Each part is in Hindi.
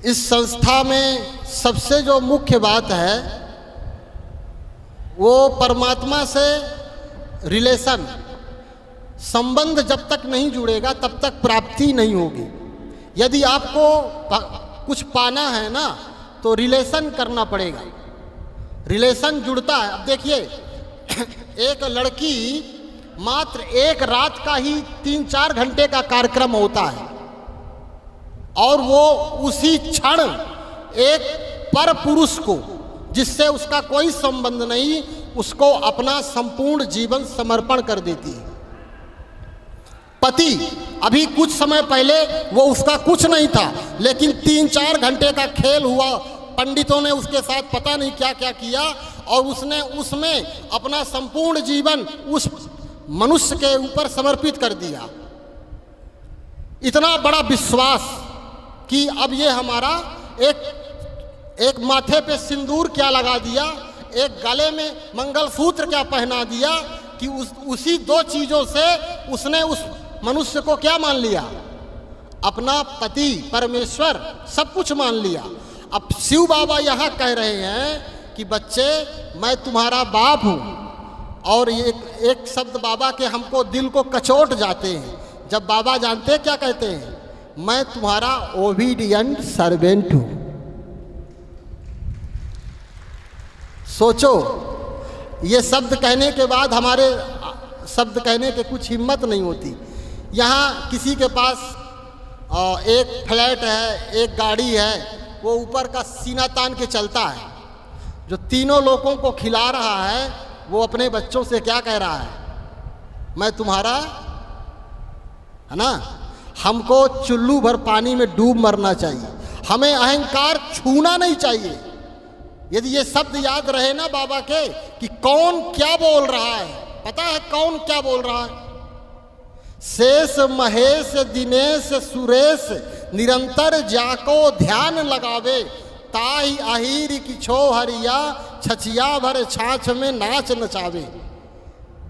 इस संस्था में सबसे जो मुख्य बात है वो परमात्मा से रिलेशन, संबंध जब तक नहीं जुड़ेगा तब तक प्राप्ति नहीं होगी। यदि आपको कुछ पाना है ना तो रिलेशन करना पड़ेगा, रिलेशन जुड़ता है। अब देखिए एक लड़की मात्र एक रात का ही 3-4 घंटे का कार्यक्रम होता है और वो उसी क्षण एक पर पुरुष को, जिससे उसका कोई संबंध नहीं, उसको अपना संपूर्ण जीवन समर्पण कर देती है। पति अभी कुछ समय पहले वो उसका कुछ नहीं था, लेकिन 3-4 घंटे का खेल हुआ, पंडितों ने उसके साथ पता नहीं क्या क्या किया और उसने उसमें अपना संपूर्ण जीवन उस मनुष्य के ऊपर समर्पित कर दिया। इतना बड़ा विश्वास कि अब ये हमारा एक माथे पे सिंदूर क्या लगा दिया, एक गले में मंगलसूत्र क्या पहना दिया कि उसी 2 चीज़ों से उसने उस मनुष्य को क्या मान लिया, अपना पति परमेश्वर सब कुछ मान लिया। अब शिव बाबा यहाँ कह रहे हैं कि बच्चे मैं तुम्हारा बाप हूँ, और एक शब्द बाबा के हमको दिल को कचोट जाते हैं जब बाबा जानते हैं क्या कहते हैं, मैं तुम्हारा ओबीडियंट सर्वेंट हूँ। सोचो, ये शब्द कहने के बाद हमारे शब्द कहने के कुछ हिम्मत नहीं होती। यहाँ किसी के पास एक फ्लैट है, एक गाड़ी है, वो ऊपर का सीना तान के चलता है, जो तीनों लोगों को खिला रहा है, वो अपने बच्चों से क्या कह रहा है, मैं तुम्हारा, है ना। हमको चुल्लू भर पानी में डूब मरना चाहिए, हमें अहंकार छूना नहीं चाहिए। यदि ये शब्द याद रहे ना बाबा के कि कौन क्या बोल रहा है, पता है कौन क्या बोल रहा है, शेष महेश दिनेश सुरेश निरंतर जाको ध्यान लगावे, ताई अहीर की छो हरिया छछिया भर छाछ में नाच नचावे।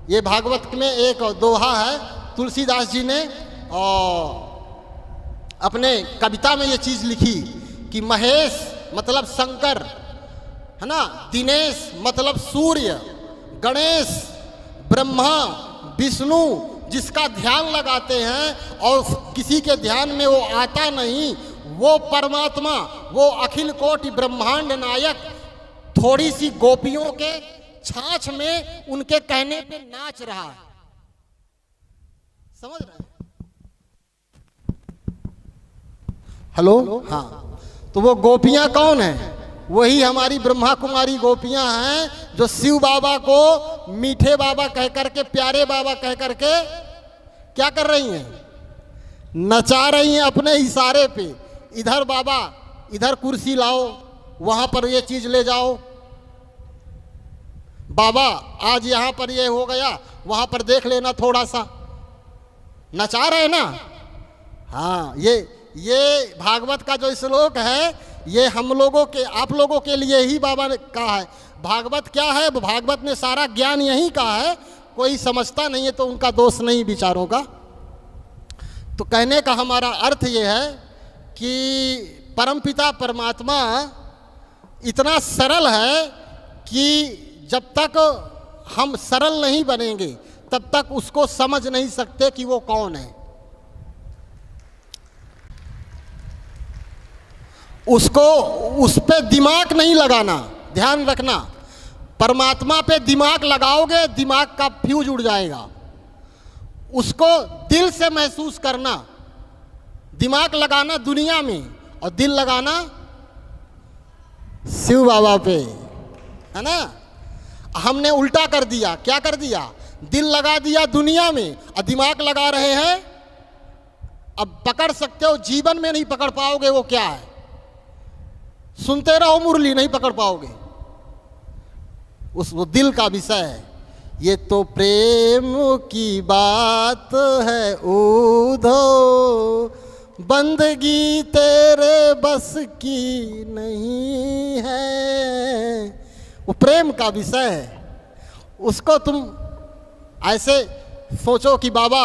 ये भागवत में एक दोहा है, तुलसीदास जी ने अपने कविता में ये चीज़ लिखी कि महेश मतलब शंकर, है ना, दिनेश मतलब सूर्य, गणेश ब्रह्मा विष्णु जिसका ध्यान लगाते हैं और किसी के ध्यान में वो आता नहीं, वो परमात्मा, वो अखिल कोटि ब्रह्मांड नायक थोड़ी सी गोपियों के छाछ में उनके कहने पे नाच रहा है। समझ रहे हैं? हेलो, हाँ, तो वो गोपियां कौन है? वही हमारी ब्रह्मा कुमारी गोपियां हैं जो शिव बाबा को मीठे बाबा कह करके, प्यारे बाबा कह करके क्या कर रही हैं, नचा रही हैं अपने इशारे पे। इधर बाबा, इधर कुर्सी लाओ, वहां पर ये चीज ले जाओ, बाबा आज यहां पर ये हो गया, वहां पर देख लेना थोड़ा सा, नचा रहे ना। हाँ, ये भागवत का जो श्लोक है ये हम लोगों के, आप लोगों के लिए ही बाबा ने कहा है। भागवत क्या है? भागवत ने सारा ज्ञान यही कहा है, कोई समझता नहीं है तो उनका दोष नहीं विचारों का। तो कहने का हमारा अर्थ ये है कि परमपिता परमात्मा इतना सरल है कि जब तक हम सरल नहीं बनेंगे तब तक उसको समझ नहीं सकते कि वो कौन है। उसको, उस पे दिमाग नहीं लगाना, ध्यान रखना। परमात्मा पे दिमाग लगाओगे दिमाग का फ्यूज उड़ जाएगा। उसको दिल से महसूस करना, दिमाग लगाना दुनिया में और दिल लगाना शिव बाबा पे, है ना। हमने उल्टा कर दिया, क्या कर दिया? दिल लगा दिया दुनिया में और दिमाग लगा रहे हैं। अब पकड़ सकते हो, जीवन में नहीं पकड़ पाओगे वो क्या है। सुनते रहो मुरली, नहीं पकड़ पाओगे। वो दिल का विषय है। ये तो प्रेम की बात है उधो, बंदगी तेरे बस की नहीं है। वो प्रेम का विषय है। उसको तुम ऐसे सोचो कि बाबा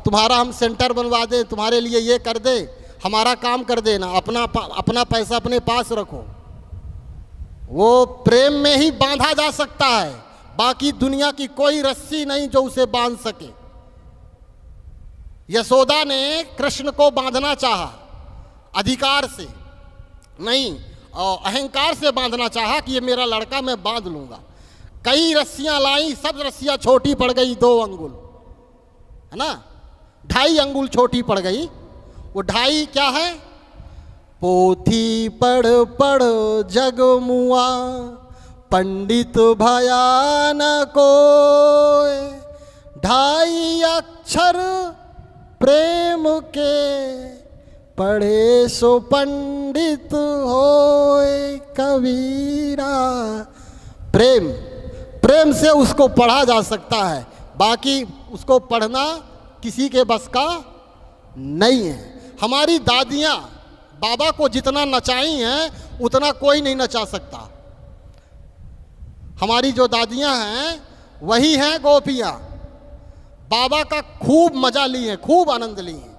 तुम्हारा हम सेंटर बनवा दें, तुम्हारे लिए ये कर दे, हमारा काम कर देना, अपना पैसा अपने पास रखो। वो प्रेम में ही बांधा जा सकता है, बाकी दुनिया की कोई रस्सी नहीं जो उसे बांध सके। यशोदा ने कृष्ण को बांधना चाहा, अधिकार से नहीं और अहंकार से बांधना चाहा कि ये मेरा लड़का, मैं बांध लूंगा। कई रस्सियां लाई, सब रस्सियां छोटी पड़ गई, 2 अंगुल, है ना, 2.5 अंगुल छोटी पड़ गई। वो 2.5 क्या है? पोथी पढ़ पढ़ जग मुआ, पंडित भया न कोय, 2.5 अक्षर प्रेम के, पढ़े सो पंडित होए कबीरा। प्रेम से उसको पढ़ा जा सकता है, बाकी उसको पढ़ना किसी के बस का नहीं है। हमारी दादियाँ बाबा को जितना नचाई हैं उतना कोई नहीं नचा सकता। हमारी जो दादियाँ हैं वही हैं गोपियाँ, बाबा का खूब मजा ली हैं, खूब आनंद ली हैं।